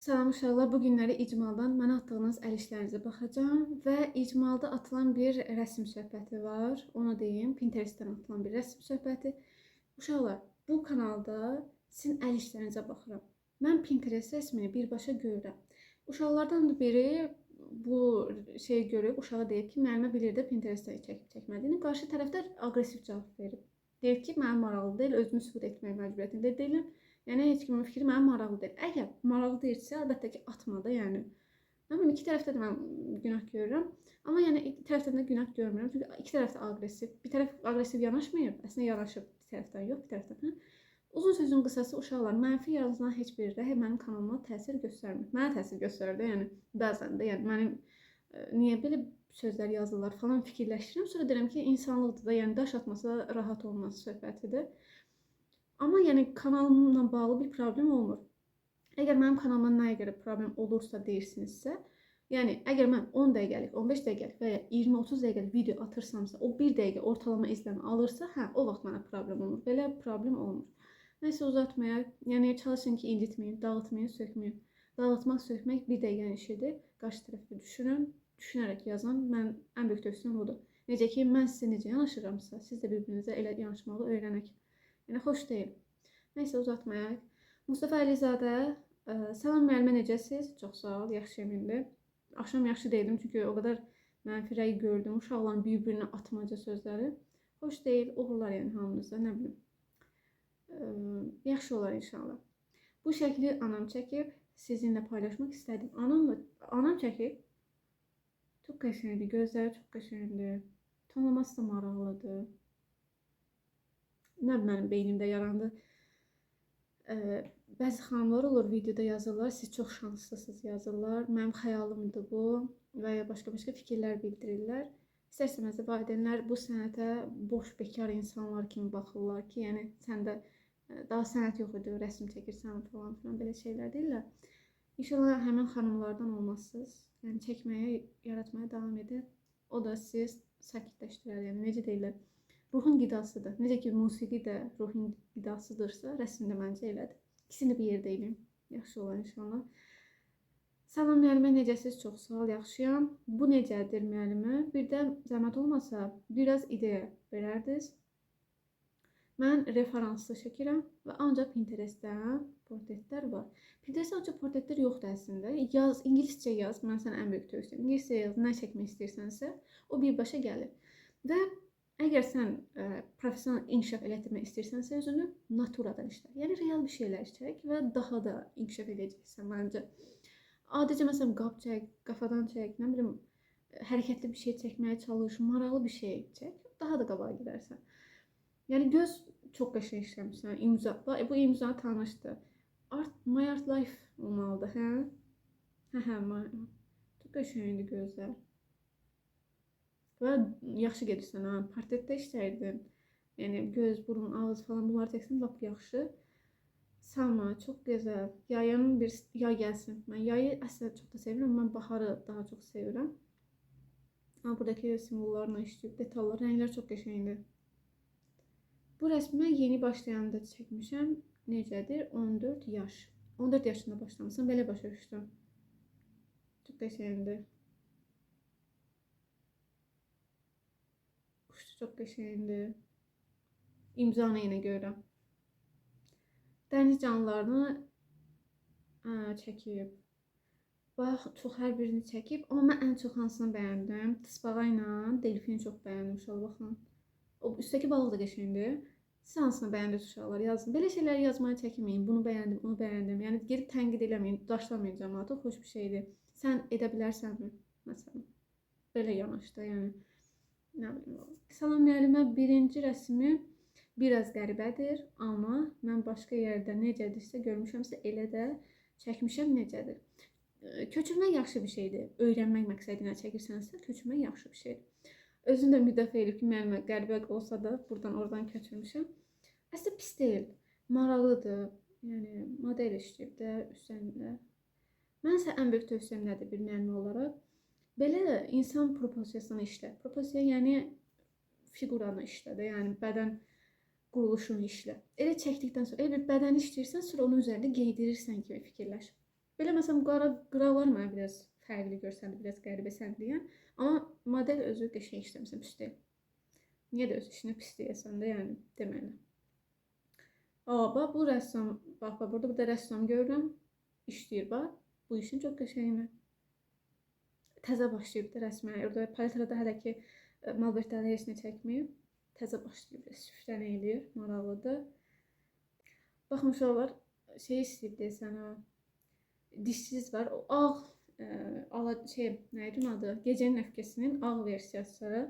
Salam uşaqlar, bu günləri icmaldan mənə atdığınız əl işlərinizə baxacağam və icmalda atılan bir rəsm söhbəti var. Onu deyim, Pinterestdən atılan bir rəsm söhbəti. Uşaqlar, bu kanalda sizin əl işlərinizə baxıram. Mən Pinterest rəsmini birbaşa görürəm. Uşaqlardan biri bu şeyi görüb, uşağa deyib ki, müəllimə bilir də Pinterestdən çəkib çəkmədiyini. Qarşı tərəfdə aqressiv cavab verib. Deyir ki, mənim maraqlı deyil, özümü sübut etmək məcburiyyətində deyiləm. Yəni heç kimin fikri mənim maraqlı deyil. Əgər maraqlı deyilsə, əlbəttə ki, atma da, yəni. Mən iki tərəfdə də mən günah görürəm. Amma yəni iki tərəfdən də günah görmürəm. Çünki iki tərəf də aqressiv. Bir tərəf aqressiv yanaşmayıb, əslində yanaşıb bir tərəfdən yox, bir tərəfdən. Uzun sözün qısası uşaqlar, mənfi yazılan heç bir rəy mənim kanalıma təsir göstərmir. Mənə təsir göstərir də, yəni bəzən də, yəni mənim niyə belə sözlər yazırlar falan fikirləşirəm. Sonra deyirəm ki, insanlıqdır da, yəni daş atmasa rahat olmaz söhbətidir. Amma yəni kanalımla bağlı bir problem olmur. Əgər mənim kanalıma nəyə görə problem olursa deyirsinizsə, yəni əgər mən 10 dəqiqəlik, 15 dəqiqəlik və ya 20-30 dəqiqəlik video atırsamsa, o 1 dəqiqə ortalama izləmə alırsa, hə, o vaxt mənə problem olur. Belə problem olmur. Nəsə uzatmayaq. Yəni çalışın ki, incitməyin, dağıtmayın, sökməyin. Dağıtmaq, sökmək bir dəqiqənin işidir. Qarşı tərəfdə düşünün, düşünərək yazın. Mən ən böyük tövsiyəm odur. Necə ki, mən sizə necə yanaşıramsa, siz də bir-birinizə elə yanaşmağı öyrənək. Yəni xoş deyil. Nəysə uzatmayaq. Mustafa Əlizadə, salam müəllimə, necəsiz? Çox sağ ol, yaxşıyam indi. Axşam yaxşı deyildim çünki o qədər mənfi rəy gördüm. Uşaqların bir-birinə atmaca sözləri. Xoş deyil, uğurlar yəni hamınıza, nə bilim. Yaxşı olar inşallah. Bu şəkli anam çəkib, sizinlə paylaşmaq istədim. Anam çəkib. Çox qəşəngdir, gözləri çox qəşəngdir. Tonlaması da maraqlıdır. Nə mənim beynimdə yarandı. Bəzi xanımlar olur, videoda yazırlar, siz çox şanslısınız yazırlar. Mənim xəyalımdır bu və ya başqa-başqa fikirlər bildirirlər. İstər-istəməz də valideynlər bu sənətə boş, bekar insanlar kimi baxırlar ki, yəni səndə daha sənət yox idi, rəsm çəkirsən falan filan belə şeylər deyirlər. İnşallah həmin xanımlardan olmazsınız. Yəni çəkməyə, yaratmaya davam edin. O da siz sakitləşdirər. Yəni necə deyirlər? Ruhun qidasıdır. Necə ki, musiqi də ruhun qidasıdırsa, rəsm də məncə elədir. İkisini bir yerdə edin. Yaxşı olar inşallah. Salam müəllimə, necəsiz? Çox sağ ol, yaxşıyam. Bu necədir müəllimə? Bir də zəhmət olmasa, biraz ideya verərdiniz. Mən referanslı çəkirəm və ancaq Pinterestdən portretlər var. Pinterestdə ancaq portretlər yoxdur əslində. Yaz, ingiliscə yaz. Mən sənə ən böyük tövsiyəm. İngiliscə yaz, nə çəkmək istəyirsənsə, o birbaşa gəlir. Və əgər sən professional inkişaf elətdirmək istəyirsənsə özünü, naturadan işlə. Yəni real bir şeylər çək və daha da inkişaf edəcəksən məncə. Adicə məsələn qab çək, qafadan çək, nə bilim hərəkətli bir şey çəkməyə çalış, maraqlı bir şey çək, daha da qabağa gedərsən. Yəni göz çox qəşəng işləmişsən, imza. Bu imza tanışdır. My Art Life olmalıdır, hə? Hə, çox qəşəngdir gözlər. Və yaxşı gedirsən, ha? Portretdə işlərdin. Yəni göz, burun, ağız falan bunları çəksən lap yaxşı. Sama, çox gözəl. Yayın bir yay gəlsin. Mən yayı əslində çox da sevirəm, mən baharı daha çox sevirəm. Amma buradakı simvollarla işləyib, detallar, rənglər çox qəşəngdir. Bu rəsmə yeni başlayanda çəkmişəm. Necədir? 14 yaş. 14 yaşında başlamışsam, belə başa düşdüm. Çox qəşəngdir. Çox qəşəngdir. İmzanı yenə görürəm. Dəniz canlılarını çəkib. Bax, çox hər birini çəkib. Amma mən ən çox hansını bəyəndim? Tısbağa ilə delfini çox bəyəndim. Uşaq baxın. O üstdəki balıq da qəşəngdir. Siz hansını bəyəndiniz uşaqlar? Yazın. Belə şeylər yazmaya çəkinməyin. Bunu bəyəndim, onu bəyəndim. Yəni gedib tənqid eləməyin, daşlamayın cəmaatı. Xoş bir şeydir. Sən edə bilərsənmi? Məsələn, belə yanaşda, yəni nə bilim. Salam müəllimə, birinci rəsmi biraz qəribədir, amma mən başqa yerdə necədirsə görmüşəmsə elə də çəkmişəm necədir. Köçürmək yaxşı bir şeydir. Öyrənmək məqsədilə çəkirsənsə, köçürmək yaxşı bir şeydir. Özüm də müdafiə edib ki, müəllimə qəribə olsa da buradan oradan köçürmüşəm. Əslində pis deyil, maraqlıdır. Yəni model işləyib də üstəndə. Mənsə ən böyük tövsiyəm nədir bir müəllimə olaraq? Belə insan proporsiyasını işlə. Proporsiya yəni figuranı işlə də, yəni bədən quruluşunu işlə. Elə çəkdikdən sonra, elə bir bədəni işləyirsən, sonra onun üzərində geydirirsən kimi fikirləş. Belə məsələn qıralar mənə biraz fərqli görsəndi, biraz qəribə səndiyən. Amma model özü qəşəng işləmişsən, pis deyil. Niyə də öz işini pis deyəsən də, yəni deməli. Bax bu rəssam, bax burada bir də rəssam görürəm, işləyir bax. Bu işin çox qəşəngdir. Təzə başlayıb da rəsmə. Orada paletrada hələ ki malbertləri heç nə çəkməyib. Təzə başlayıb, süfrən eləyir, maraqlıdır. Baxın uşaqlar, şey istəyib deyəsən ha. Dişsiz var. O ağ nə idi adı? Gecənin öfkəsinin ağ versiyası.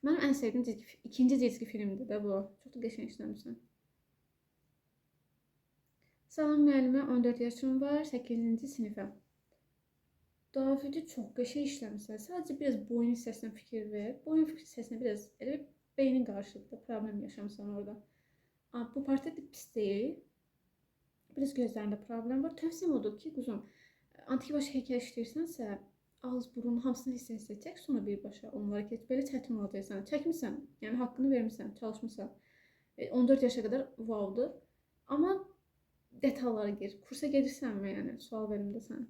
Mənim ən sevdiyim ikinci cizgi filmdir də bu. Çox da qəşəng işləmişsən. Salam müəllimə, 14 yaşım var, 8-ci sinifə. Davidi çox qəşəng işləmişsən. Sadəcə biraz boyun hissəsinə fikir ver. Boyun hissəsinə biraz elə beynin qarışıqdır, problem yaşamısan orada. Bu portret pis deyil. Biraz gözlərində problem var. Tövsiyəm odur ki, quzum, antik baş heykəl işləyirsənsə, ağız, burun hamısını hissə çək, sonra birbaşa onlara keç. Belə çətin olacaqsan. Çəkmirsən, yəni haqqını vermirsən, çalışmırsan. 14 yaşa qədər vavdır. Amma detallara gir. Kursa gedirsənmi, yəni sual verim də sən.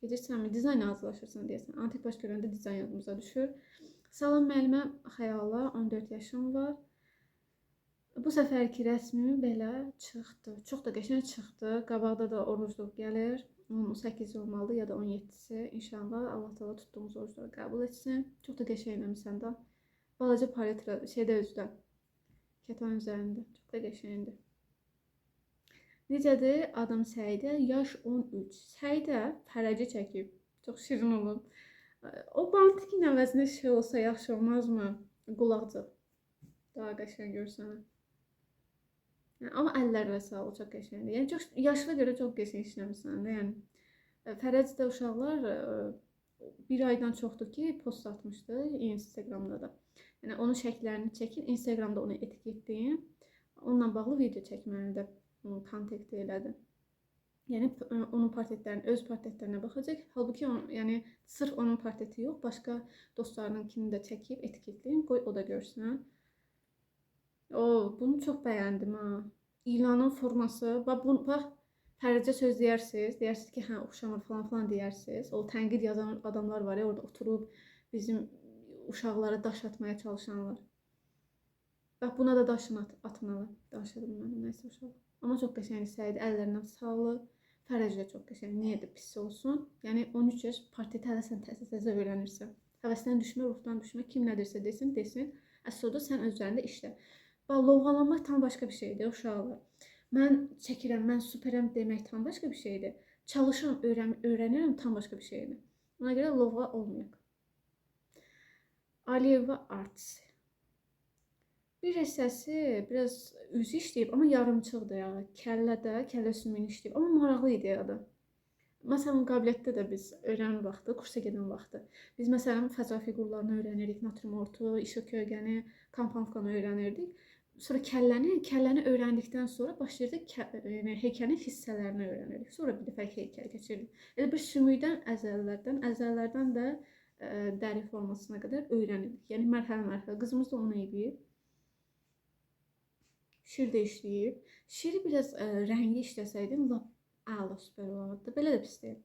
Gedirsənmi, dizayn hazırlaşırsan deyəsən. Antik baş görəndə dizayn yadımıza düşür. Salam müəllimə, xəyala, 14 yaşım var. Bu səfərki rəsmim belə çıxdı. Çox da qəşəng çıxdı. Qabaqda da orucluq gəlir. 18 olmalı ya da 17-si. İnşallah Allah Taala tutduğumuz orucları qəbul etsin. Çox da qəşəngləmisən də. Balaca paletra şeydə özdə. Kətan üzərində. Çox da qəşəngdir. Necədir? Adım Səidə, yaş 13. Səidə fərəci çəkib. Çox şirin olub. O bantikin əvəzinə şey olsa yaxşı olmazmı? Qulaqcıq. Daha qəşəng görsən. Amma əllərlə sağ ol, çox qəşəngdir. Yəni çox yaşına görə çox qəşəng işləmisən də. Yəni Fərəcdə uşaqlar bir aydan çoxdur ki, post atmışdı Instagramda da. Yəni onun şəkillərini çəkin, Instagramda onu etiketləyin. Onunla bağlı video çəkməlidir. Kontakt elədi. Yəni onun portretlərini, öz portretlərinə baxacaq. Halbuki yəni sırf onun portreti yox, başqa dostlarınınkini də çəkib etiketləyin, qoy o da görsün. Bunu çox bəyəndim ha. İlanın forması. Bax, Fərəcə söz deyərsiniz. Deyərsiniz ki, hə, oxşamır falan deyərsiniz. O tənqid yazan adamlar var ya, orada oturub bizim uşaqlara daş atmaya çalışanlar. Bax, buna da daşını atmalı. Daşıdım mən, nəysə uşaq. Amma çox qəşəng Səidə, əllərindən sağlıq. Fərəcə də çox qəşəng. Niyə də pis olsun? Yəni 13 yaş portreti hələ sən təzə öyrənirsən. Həvəsdən düşmə, ruhdan düşmə. Kim nə dersə desin, desin. Əslində sən özlərində işlə. Lovğalanmaq tam başqa bir şeydir uşaqlar. Mən çəkirəm, mən superəm demək tam başqa bir şeydir. Çalışıram, öyrənirəm tam başqa bir şeydir. Ona görə lovğa olmayaq. Aliyeva Arts. Bir hissəsi biraz üzü işləyib, amma yarımçıqdır ya. Kəllə sümüyünü işləyib, amma maraqlı ideyadır. Məsələn, qabiliyyətdə də biz öyrənir vaxtı, kursa gedən vaxtı. Biz məsələn fəza fiqurlarını öyrənirik, naturmortu, işıq kölgəni, komponovkanı öyrənirdik. Sonra kəlləni öyrəndikdən sonra başlayırdıq heykəlin hissələrini öyrənirdik. Sonra bir dəfə heykəl keçirdik. Elə bir sümükdən əzələlərdən də dəri formasına qədər öyrənirdik. Yəni mərhələ-mərhələ. Qızımız da onu edib. Şir də işləyib. Şiri biraz rəngi işləsəydim, lap əla süper olardı. Belə də pis deyil.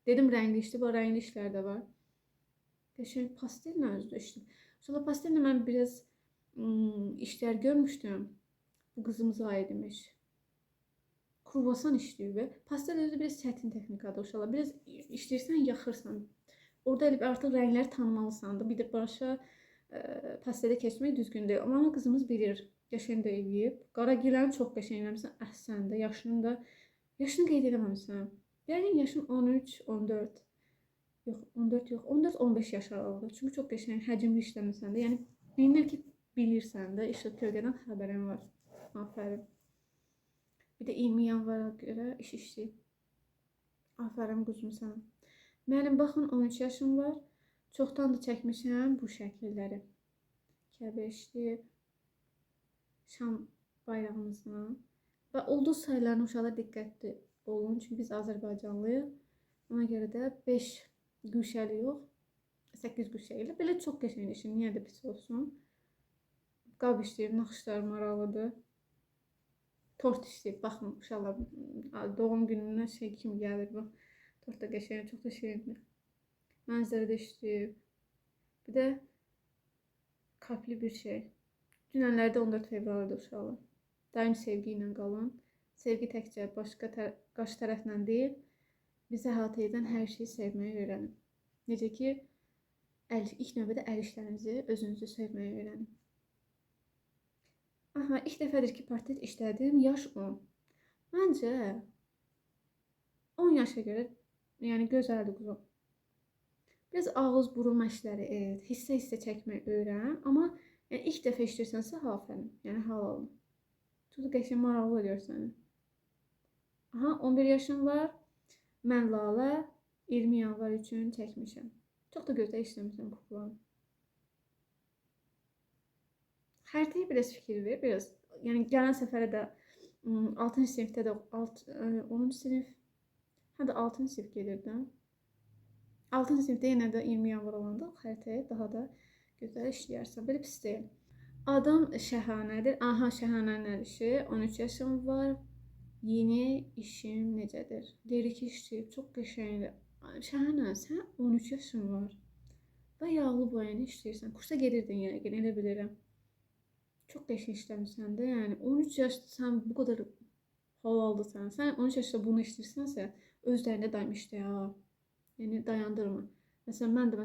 Dedim rəngli işləyib, o rəngli işlər də var. Qəşəng pastellə özdə işləyib. Sonra pastellə mən biraz işlər görmüşdüm. Bu qızımıza aid imiş. Kruvasan işləyib. Pastel özü biraz çətin texnikadır uşaqlar. Biraz işləyirsən, yaxırsan. Orada elə artıq rəngləri tanımalısan da. Bir də başa pastelə keçmək düzgün deyil. Amma qızımız bilir. Qəşəng də eləyib. Qara giləni çox qəşəng eləmişsən. Əhsən də. Yaşını qeyd eləməmişsən. Yəni yaşın 13, 14. Yox, 14 yox. 14-15 yaş aralıqdır. Çünki çox qəşəng həcmli işləmirsən də. Yəni bilinir ki, bilirsən də, işıq kölgədən xəbərin var. Afərin. Bir də 20 yanvara görə iş işləyib. Afərin quzum sən. Mənim baxın 13 yaşım var. Çoxdan da çəkmişəm bu şəkilləri. Kəbə işləyib. Şam bayrağımızla. Və ulduz sayılarına uşaqlar diqqətli olun. Çünki biz Azərbaycanlıyıq. Ona görə də 5 güşəli yox, 8 güşəli. Belə çox qəşəng işim. Niyə də pis olsun? Qab işləyib, naxışlar maraqlıdır. Tort işləyib. Baxın, uşaqlar doğum gününə şey kimi gəlir bu. Tort da qəşəng, çox da şirindir. Mənzərə də işləyib. Bir də kalpli bir şey. Dünənlərdə 14 fevraldır uşaqlar. Daim sevgi ilə qalın. Sevgi təkcə qarşı tərəflə deyil, bizi əhatə edən hər şeyi sevməyi öyrənin. Necə ki, ilk növbədə əl işlərinizi, özünüzü sevməyi öyrənin. Aha, ilk dəfədir ki, portret işlədim. Yaş 10. Məncə 10 yaşa görə, yəni gözəldir quzum. Biraz ağız burun məşqləri et, hissə-hissə çəkmək öyrən, amma yəni ilk dəfə işləyirsənsə afərin, yəni halal olun. Çox qəşəng maraqlı görsən. Aha, 11 yaşım var. Mən Lalə 20 yanvar üçün çəkmişəm. Çox da gözəl işləmişəm kuklanı. Xəritəyə biraz fikir ver, biraz. Yəni gələn səfərə də 6-cı sinifdə də 10-cu sinif, hə də 6-cı sinif gedirdim. 6-cı sinifdə yenə də 20 yanvar olanda xəritəyə daha da gözəl işləyərsən. Belə pis deyil. Adım Şəhanədir. Aha, Şəhanənin işi. 13 yaşım var. Yeni işim necədir? Lirik işləyib, çox qəşəngdir. Şəhanə, sən 13 yaşın var. Və yağlı boyanı işləyirsən. Kursa gedirdin yəqin, elə bilirəm. Çox qəşəng işləmişsən də, yəni 13 yaşda sən bu qədər halaldısan. Sən 13 yaşda bunu işləyirsənsə, özlərində daim işlə ha. Yəni dayandırma. Məsələn, mən də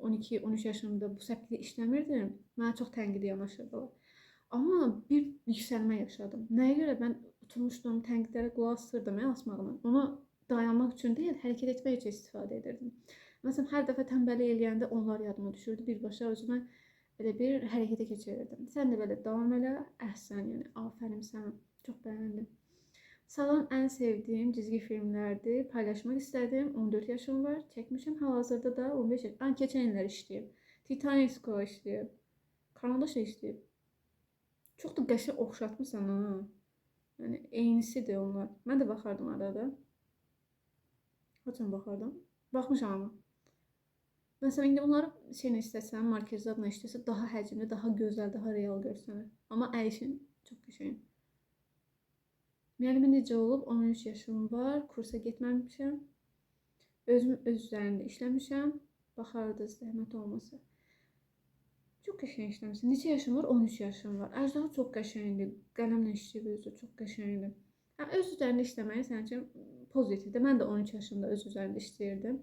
12-13 yaşımda bu səpkidə işləmirdim. Mənə çox tənqidi yanaşırdılar. Amma bir yüksəlmə yaşadım. Nəyə görə mən oturmuşdum, tənqidlərə qulaq asırdım, asmağına. Onu dayanmaq üçün deyil, hərəkət etmək üçün istifadə edirdim. Məsələn, hər dəfə tənbəllik eləyəndə onlar yadıma düşürdü. Birbaşa özümə belə bir hərəkətə keçirirdim. Sən də belə davam elə, əhsən, yəni afərin sənə. Çox bəyəndim. Salam, ən sevdiyim cizgi filmlərdir. Paylaşmaq istədim. 14 yaşım var. Çəkmişəm. Hal-hazırda da 15 yaş. Keçən illər işləyib. Titanic School işləyib. Karandaş işləyib. Çox da qəşəng oxşatmısan ha. Yəni eynisidir onlar. Mən də baxardım arada. Haçan baxardım? Baxmışam amma. Məsələn, indi bunları şeylə istəsən, markerizatla işləsə, daha həcmli, daha gözəl, daha real görsənir. Amma əyişin çox qəşəng. Müəllimə necə olub? 13 yaşım var, kursa getməmişəm. Özüm öz üzərində işləmişəm. Baxardınız, zəhmət olmasa. Çox qəşəng işləmişəm. Neçə yaşım var? 13 yaşım var. Əcdağı çox qəşəngdir. Qələmlə işləyib özü çox qəşəngdir. Öz üzərində işləməyi sənin üçün pozitivdir. Mən də 13 yaşımda öz üzərində işləyirdim.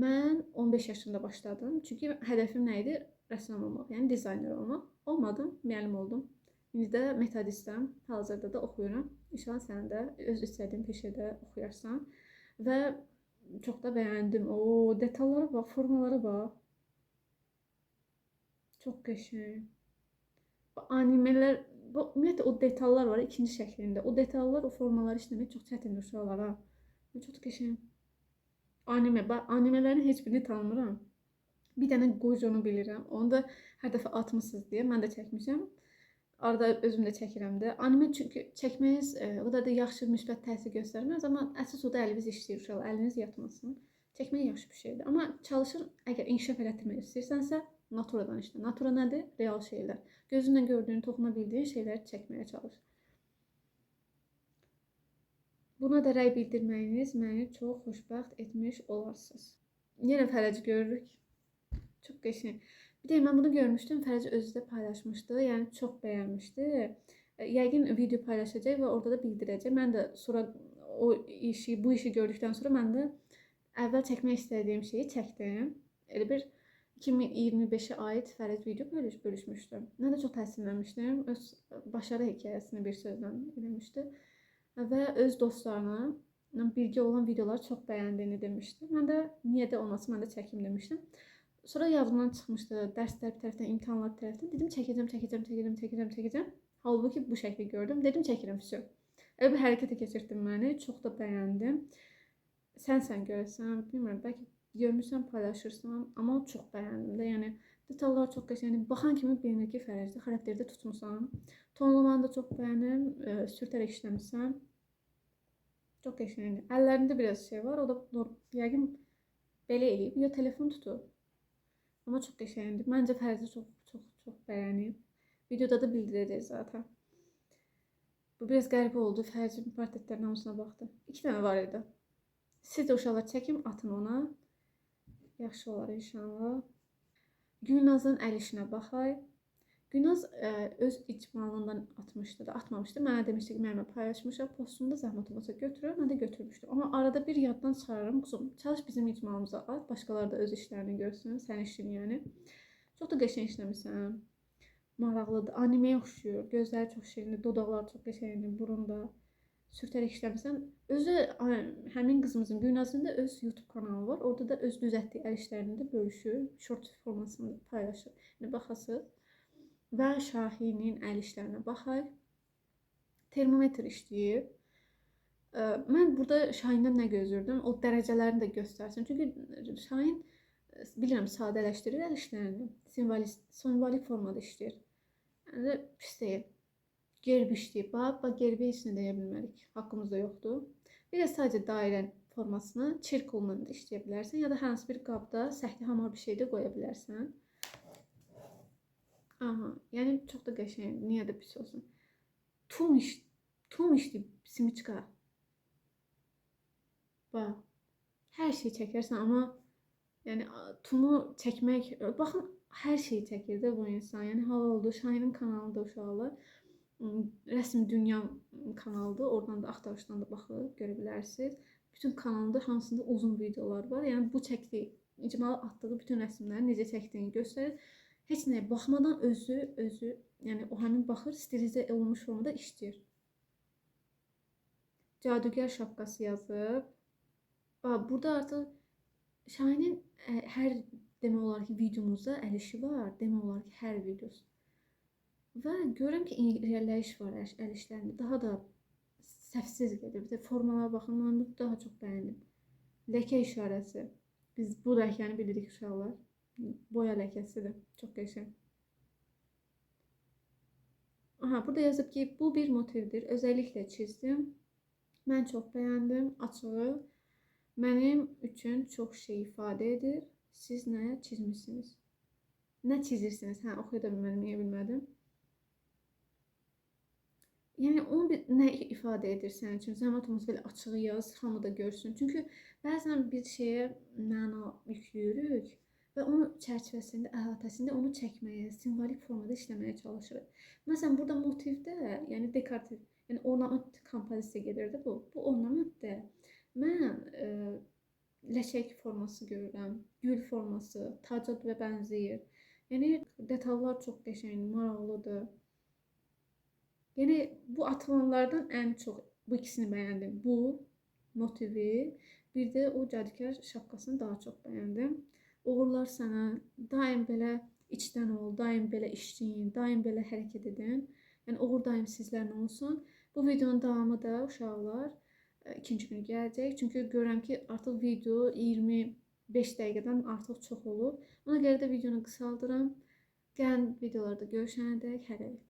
Mən 15 yaşında başladım. Çünki hədəfim nə idi? Rəssam olmaq, yəni dizayner olmaq. Olmadım, müəllim oldum. İndi də metodistəm. Hazırda da oxuyuram. İnşallah sən də öz istədiyin peşədə oxuyarsan. Və çox da bəyəndim. O, detallara bax, formalara bax. Çox qəşəng. Animelər, ümumiyyətlə o detallar var ikinci şəklində. O detallar, o formaları işləmək çox çətindir uşaqlara. Çox qəşəng. Animələrin heç birini tanımıram. Bir dənə Gojonu bilirəm. Onu da hər dəfə atmışsınız deyə mən də çəkmişəm. Arada özüm də çəkirəm də. Anime çünki çəkməyiz o da yaxşı müsbət təsir göstərməz, amma əsas oda əliniz işləyir uşaqlar. Əliniz yatmasın. Çəkmək yaxşı bir şeydir. Amma çalışır, əgər inkişaf elətdirmək istəyirsənsə, naturadan işlə. Natura nədir? Real şeylər. Gözünlə gördüyün, toxuna bildiyin şeyləri çəkməyə çalış. Buna da rəy bildirməyiniz məni çox xoşbəxt etmiş olarsınız. Yenə Fərəci görürük. Çox qəşəng. Bir də mən bunu görmüşdüm, Fərəci özü də paylaşmışdı. Yəni çox bəyənmişdi. Yəqin video paylaşacaq və orada da bildirəcək. Mən də sonra bu işi gördükdən sonra mən də əvvəl çəkmək istədiyim şeyi çəkdim. Elə bir 2025-ə aid Fərəc video bölüşmüşdüm. Mən də çox təsirlənmişdim. Öz başarı hekayəsini bir sözlə eləmişdi. Və öz dostlarına birgə olan videoları çox bəyəndiyini demişdi. Mən də niyə də olmasın, mən də çəkim demişdim. Sonra yadımdan çıxmışdı, dərslər bir tərəfdən, imtahanlar bir tərəfdən. Çəkəcəm. Halbuki bu şəkli gördüm. Dedim çəkirəm, füsü. Elə bir hərəkətə keçirtdim məni. Çox da bəyəndim. Sən görürsən, bilmirəm, bəlkə görmüşsən, paylaşırsan, amma çox bəyəndim də. Yəni detallar çox qəşəngdir. Baxan kimi bilinir ki, Fərəcdə xarakterdə tutmusan. Tonlamanı da çox bəyəndim. Sürtərək işləmişsən. Çox qəşəngdir. Əllərində biraz şey var. O da yəqin belə eləyib. Ya telefon tutub. Amma çox qəşəngdir. Məncə Fərəcdə çox bəyənib. Videoda da bildirəcək zaten. Bu biraz qəribə oldu. Fərcin portretlərin hamısına baxdım. 2 dənə var idi. Siz də uşaqlar çəkin, atın ona. Yaxşı olar inşallah. Gülnazın əl işinə baxay. Gülnaz öz icmalından atmışdı da, atmamışdı. Mənə demişdi ki, mənimlə paylaşmışam. Postunda zəhmət olmasa götürür, mən də götürmüşdüm. Amma arada bir yaddan çıxarırım. Quzum, çalış bizim icmalımıza at. Başqaları da öz işlərini görsün. Sən işin yəni. Çox da qəşəng işləmirsən. Maraqlıdır. Animeyə oxşuyur. Gözləri çox şirindir, dodaqları çox qəşəngdir, burunda. Sürtərək işləmirsən. Özü həmin qızımızın Gülnazın da öz YouTube kanalı var. Orada da öz düzəltdiyi əl işlərini də bölüşür. Short formasında paylaşır. Yəni baxasınız. Və Şahinin əl işlərinə baxaq. Termometr işləyir. Mən burada Şahindən nə gözləyirdim? O dərəcələrini də göstərsin. Çünki Şahin bilirəm sadələşdirir əl işlərini. Simvolik formada işləyir. Yəni pis deyil. Gerb işləyib. Bax gerbə heç nə deyə bilmərik. Haqqımızda yoxdur. Bir də sadəcə dairə formasını çirkulla da işləyə bilərsən ya da hansı bir qabda səhli hamar bir şey də qoya bilərsən. Aha, yəni çox da qəşəng. Niyə də pis olsun? Tum işləyib simiçka. Bax, hər şey çəkərsən, amma yəni tumu çəkmək, baxın hər şeyi çəkir də bu insan. Yəni hal oldu. Şahinin kanalında uşaqlar. Rəsm Dünya kanalıdır. Oradan da axtarışdan da baxıb görə bilərsiniz. Bütün kanalında hansında uzun videolar var. Yəni bu çəkdiyi, icmalı atdığı bütün rəsmləri necə çəkdiyini göstərir. Heç nəyə baxmadan özü, yəni o həmin baxır, stilizə olunmuş formada işləyir. Cadügər şapkası yazıb. Burada artıq Şahinin hər demək olar ki, videomuzda əl işi var. Demək olar ki, hər videosu. Və görürəm ki, irəliləyiş var əl işlərində. Daha da səhvsiz gedir. Bir də formalara baxın, mən bunu daha çox bəyəndim. Ləkə işarəsi. Biz bu ləkəni bilirik uşaqlar. Boya ləkəsidir. Çox qəşəng. Aha, burada yazıb ki, bu bir motivdir. Özəlliklə çizdim. Mən çox bəyəndim. Açığı mənim üçün çox şey ifadə edir. Siz nə çizmişsiniz? Nə çizirsiniz? Hə, oxuya da bilmədim. Yəni onu nə ifadə edir sənin üçün? Zəhmət olmasa belə açığı yaz, hamı da görsün. Çünki bəzən bir şeyə məna yüklüyürük və onun çərçivəsində, əhatəsində onu çəkməyə, simvolik formada işləməyə çalışırıq. Məsələn, burada motivdə, yəni dekorativ, yəni ornament kompozisiya gedir də bu. Bu ornamentdə mən ləçək forması görürəm, gül forması, taca və bənzəyir. Yəni detallar çox qəşəngdir, maraqlıdır. Yəni bu atılanlardan ən çox bu ikisini bəyəndim. Bu motivi, bir də o cadügər şapkasını daha çox bəyəndim. Uğurlar sənə. Daim belə içdən ol, daim belə işləyin, daim belə hərəkət edin. Yəni uğur daim sizlərlə olsun. Bu videonun davamı da uşaqlar ikinci günü gələcək. Çünki görürəm ki, artıq video 25 dəqiqədən artıq çox olur. Ona görə də videonu qısaldıram. Gələn videolarda görüşənədək hələlik.